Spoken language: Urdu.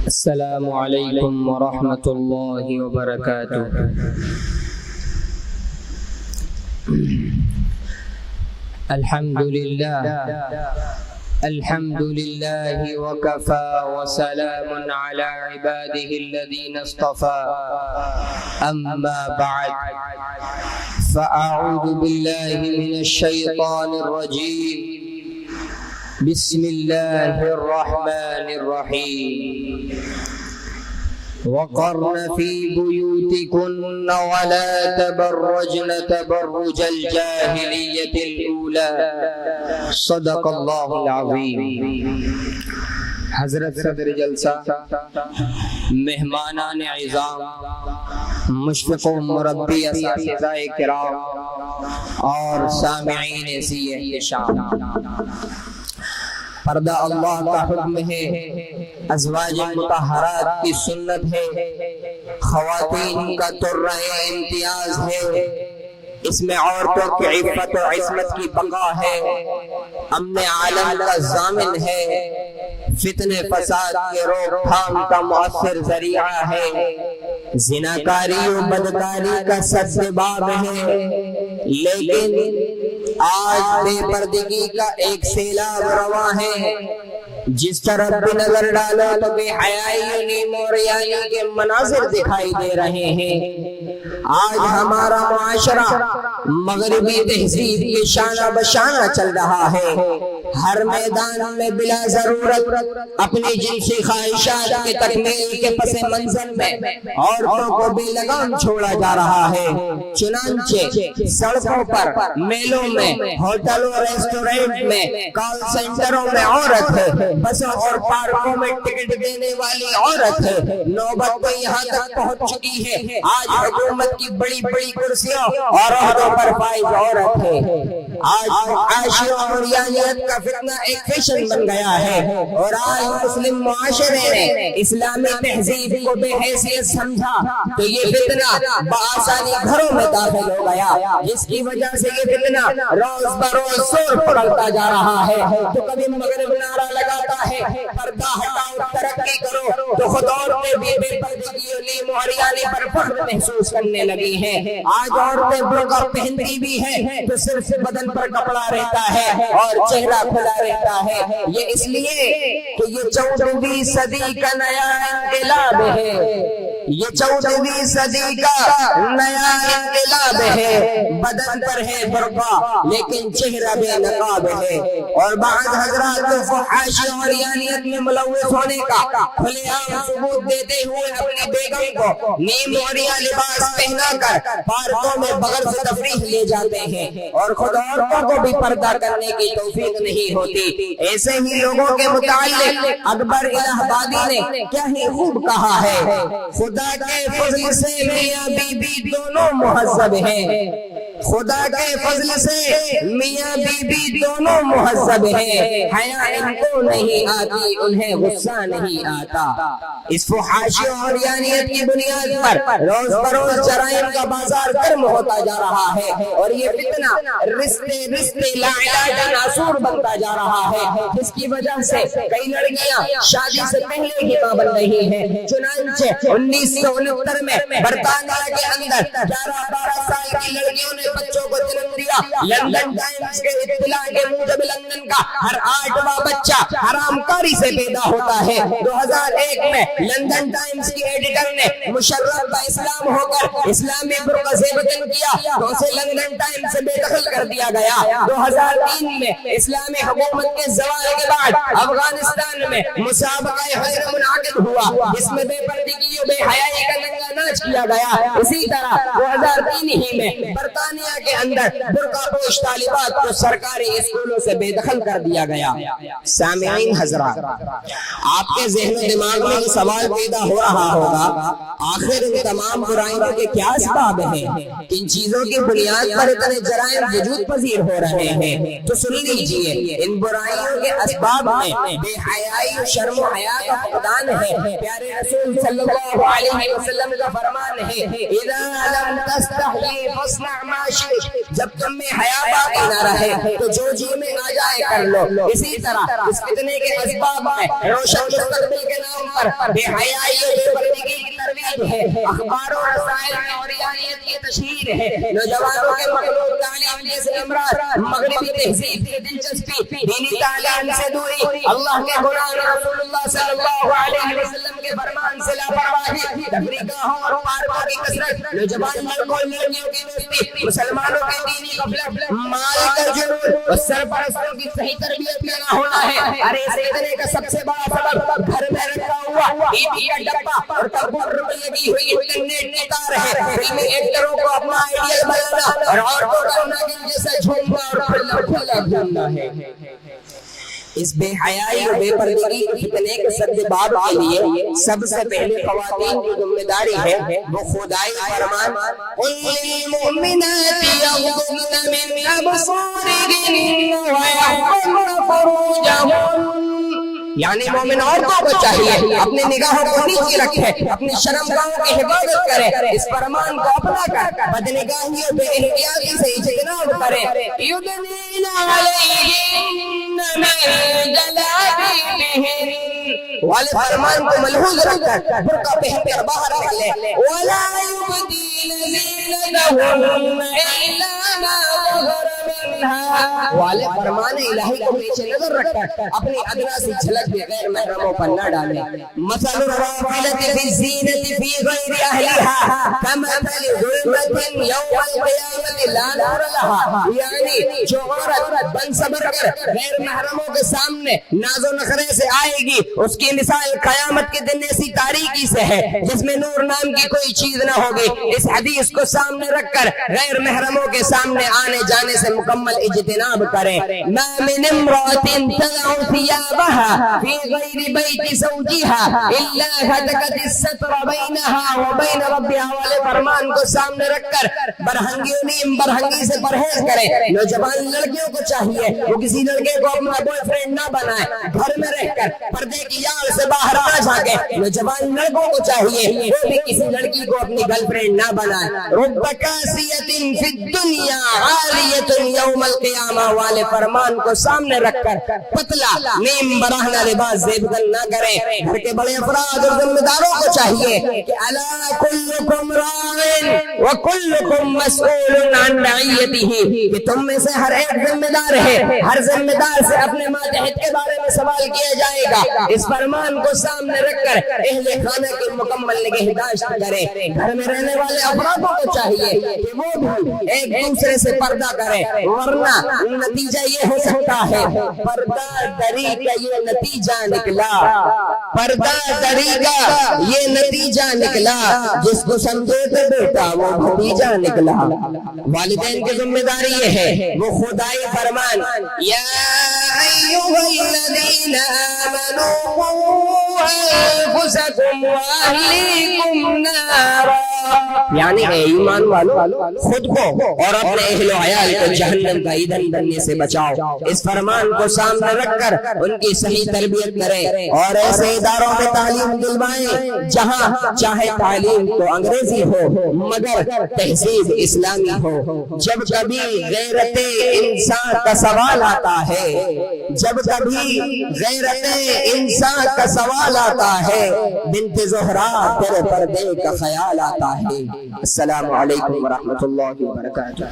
السلام علیکم ورحمۃ اللہ وبرکاتہ۔ الحمد للہ وکفى وسلام علی عباده الذین اصطفى اما بعد فاعوذ باللہ من الشیطان الرجیم بسم اللہ الرحمن الرحیم وقرن فی بیوتکن ولا تبرجن تبرج الجاہلیۃ الاولی صدق اللہ العظیم۔ حضرت صدر جلسہ، مہمانان اعظام، مشفق و مربی اساتذہ کرام اور سامعین ذی احتشام، پردہ اللہ کا حکم ہے، ازواج مطہرات کی سنت ہے، خواتین کا طرہ امتیاز ہے، اس میں عورتوں کی عفت و عصمت کی بقا ہے، امن عالم کا ضامن ہے، فتنہ فساد کے روک تھام کا مؤثر ذریعہ ہے، زناکاری و بدکاری کا سبب ہے۔ لیکن آج بے پردگی کا ایک سیلاب رواں ہے، جس طرف بھی نظر ڈالو تو بے حیائی و نیم و ریائی کے مناظر دکھائی دے رہے ہیں۔ آج ہمارا معاشرہ مغربی تہذیب کے شانہ بشانہ چل رہا ہے، ہر میدان میں بلا ضرورت اپنی جنسی خواہشات کی تکمیل کے پس منظر میں عورتوں کو بے لگام چھوڑا جا رہا ہے۔ چنانچہ سڑکوں پر، میلوں میں، ہوٹلوں، ریسٹورنٹ میں، کال سینٹروں میں عورت ہے، بسوں اور پارکوں میں ٹکٹ دینے والی عورت ہے۔ نوبت تو یہاں تک پہنچ چکی ہے، آج حکومت کی بڑی بڑی کرسیوں اور عہدوں پر فائز عورت ہے۔ آج عاشق اور یانیت کا فتنہ ایک فیشن بن گیا ہے، اور آج مسلم معاشرے نے اسلامی تہذیب کو بے حیثیت سمجھا تو یہ فتنہ بآسانی گھروں میں داخل ہو گیا، جس کی وجہ سے یہ فتنہ روز بروز سور پکڑتا جا رہا ہے۔ تو کبھی مغرب نعرہ لگاتا ہے پردہ ہٹاؤ ترقی کرو، تو خود عورتیں بھی بے پردگی و نیم و عریانی پر فخر محسوس کرنے لگی ہیں۔ آج عورتیں برقع پہنتی بھی ہیں تو صرف بدن پر کپڑا رہتا ہے اور چہرہ کھلا رہتا ہے۔ یہ اس لیے کہ یہ 14ویں صدی کا نیا انقلاب ہے، یہ 14ویں صدی کا نیا انقلاب ہے۔ بدن پر ہے برقع لیکن چہرہ بے نقاب ہے، اور بعض حضرات کو فحاشی اور یانیت میں ملوث ہونے کا کھلے عام ثبوت دیتے ہوئے اپنی بیگم کو نیم و عریاں لباس پہنا کر پارکوں میں بغرض تفریح لے جاتے ہیں، اور خود عورتوں کو بھی پردہ کرنے کی توفیق نہیں ہوتی۔ ایسے ہی لوگوں کے متعلق اکبر الہ آبادی نے کیا ہی خوب کہا ہے، خدا کے فضل سے میاں بی بی دونوں مہذب ہیں، خدا کے فضل سے میاں بی بی دونوں مہذب ہیں، حیا ان کو نہیں آتی انہیں غصہ نہیں آتا۔ اس فحاشی اور یانیت کی بنیاد پر روز بروز جرائم کا بازار گرم ہوتا جا رہا ہے، اور یہ فتنہ رشتے رشتے لا علاج ناسور بنتا جا رہا ہے، جس کی وجہ سے کئی لڑکیاں شادی سے پہلے ہی ماں بن رہی ہیں۔ چنانچہ 1969 میں برطانیہ کے اندر 11-12 سال کی لڑکیوں نے بچوں کو جنم دیا۔ لندن ٹائمز کے اطلاع کے موجب لندن کا ہر 8واں بچہ حرام کاری سے پیدا ہوتا ہے۔ 2001 میں لندن ٹائمز کی ایڈیٹر نے مشرف با اسلام ہو کر اسلامی برقع سے وطن کیا تو اسے لندن ٹائمز سے بے دخل کر دیا گیا۔ 2003 میں اسلامی حکومت کے زوال کے بعد افغانستان میں مسابقہ حشر منعقد ہوا، جس میں بے پردگی و بے حیائی کا ننگا ناچ کیا گیا۔ اسی طرح 2003 ہی میں برطانیہ کے اندر برقع پوش طالبات کو سرکاری اسکولوں سے بے دخل کر دیا گیا۔ سامعین حضرات، آپ کے ذہن و دماغ میں یہ سوال پیدا ہو رہا ہوگا، آخر ان تمام برائیوں کے کیا اسباب ہیں؟ کن چیزوں کی بنیاد پر اتنے جرائم وجود پذیر ہو رہے ہیں؟ تو سن لیجئے، ان برائیوں کے اسباب میں بے حیائی و شرم و حیا کا فقدان ہے۔ پیارے رسول صلی اللہ علیہ وسلم کا فرمان ہے، اذا لم تستحی فاصنع ما شئت، جب تم تم میں حیا باقی نہ رہے تو جو جی میں آ جائے کر لو۔ اسی طرح اس فتنے کے اسباب میں روشن مستقبل کے نام پر بے حیائی و بے پردگی کی ترویج ہے، اخبار و رسائل میں عریانیت کی تشہیر ہے، نوجوانوں کے مخلوط تعلیم جیسے امراض، مغربی تہذیب کی دلچسپی، دینی تعلیم سے دوری، اللہ کے قرآن اور رسول اللہ صلی اللہ علیہ وسلم کے فرمان سے لاپرواہی، تفریقاہوں اور پارکوں کی کثرت، نوجوان لڑکوں اور لڑکیوں کی دوستی، مسلمانوں کی دینی غفلت، مال کا جنون اور سرپرستوں کی صحیح تربیت میں نہ ہونا ہے۔ ارے اس فتنے کا سب سے بڑا سبب گھر میں رکھا ہوا ٹی وی کا ڈبہ اور کمپیوٹر میں لگی ہوئی انٹرنیٹ کی تار ہے۔ فلمی ایکٹروں کو اپنا آئیڈیل بنانا اور عورتوں کو ناگن جیسا جھومنا اور کھلا کھلا گھومنا ہے۔ اس بے حیائی اور بے پردگی کے فتنے کے سبب کے لیے سب سے پہلے خواتین کی ذمہ داری ہے وہ خدائی فرمان قل للمؤمنات یغضضن من ابصارهن ویحفظن فروجهن، یعنی مومن عورتوں کو چاہیے اپنی نگاہوں کو نیچے رکھے، اپنی شرمگاہوں کی حفاظت کرے، اس فرمان کو اپنا کر بدنگاہی اور بے احتیاطی سے اجتناب کرے۔ یدنین علیہن من جلابیبہن، والے فرمان کو ملحوظ رکھ کر برقع پہن کر باہر نکلے، ولا یبدین زینتہن الا ما ظہر منہا، والے فرمان الہی کو پیش نظر رکھ کر اپنی ادنا سی جھلک بھی غیر محرموں پر نہ ڈالے۔ مثل الرافلۃ فی الزینۃ فی غیر اہلہا کمثل ظلمۃ یوم القیامۃ لا نور لہا، یعنی جو عورت بن صبر کر غیر محرموں کے سامنے ناز و نخرے سے آئے گی اس کی مثال قیامت کے دن ایسی تاریکی سے ہے جس میں نور نام کی کوئی چیز نہ ہوگی۔ اس حدیث کو سامنے رکھ کر غیر محرموں کے سامنے آنے جانے سے مکمل اجتناب کریں۔ ما من امرأة تضع ثيابها في غير بيت زوجها الا هتكت الستر بينها وبين ربها، والے فرمان کو سامنے رکھ کر برہنگی و نیم برہنگی سے پرہیز کریں۔ نوجوان لڑکیوں کو چاہیے وہ کسی لڑکے کو اپنا بوائے فرینڈ نہ بنائے، گھر میں رہ کر پردے کی یال سے باہر نہ جھانکے۔ نوجوان لڑکوں کو چاہیے وہ بھی کسی لڑکی کو اپنی گرل فرینڈ نہ بنائے۔ رب کاسیۃ فی الدنیا عاریۃ یوم القیامہ، والے فرمان کو سامنے رکھ کر پتلا نیم براہنہ لباس زیبدل نہ کریں۔ گھر کے بڑے افراد اور ذمہ داروں کو چاہیے کہ الا کلکم راع وکلکم مسئول عن رعیتہ، کہ تم میں سے ہر ایک ذمہ دار ہے، ہر ذمہ دار سے اپنے ماتحت کے بارے میں سوال کیا جائے گا۔ اس فرمان کو سامنے رکھ کر اہل خانہ کی مکمل نگہداشت کریں۔ گھر میں رہنے والے افرادوں کو چاہیے کہ وہ بھی ایک دوسرے سے پردہ کریں، ورنہ نتیجہ یہ ہو سکتا ہے پردہ دری کا یہ نتیجہ نکلا، پردہ دری کا یہ نتیجہ نکلا، جس کو سمجھے تو بیٹا وہ نتیجہ نکلا۔ والدین کی ذمہ داری یہ ہے وہ خدائی فرمان یا ایھا الذین آمنوا قوا انفسکم واہلیکم نارا، یعنی اے ایمان والو خود کو اور اپنے اہل و عیال کو جہنم کا ایندھن بننے سے بچاؤ۔ اس فرمان کو سامنے رکھ کر ان کی صحیح تربیت کریں اور ایسے اداروں میں تعلیم دلوائیں جہاں چاہے تعلیم تو انگریزی ہو مگر تہذیب اسلامی ہو۔ جب کبھی غیرت انسان کا سوال آتا ہے، جب کبھی غیرت انسان کا سوال آتا ہے، بنت زہرا تیرے پردے کا خیال آتا ہے۔ السلام علیکم ورحمۃ اللہ وبرکاتہ۔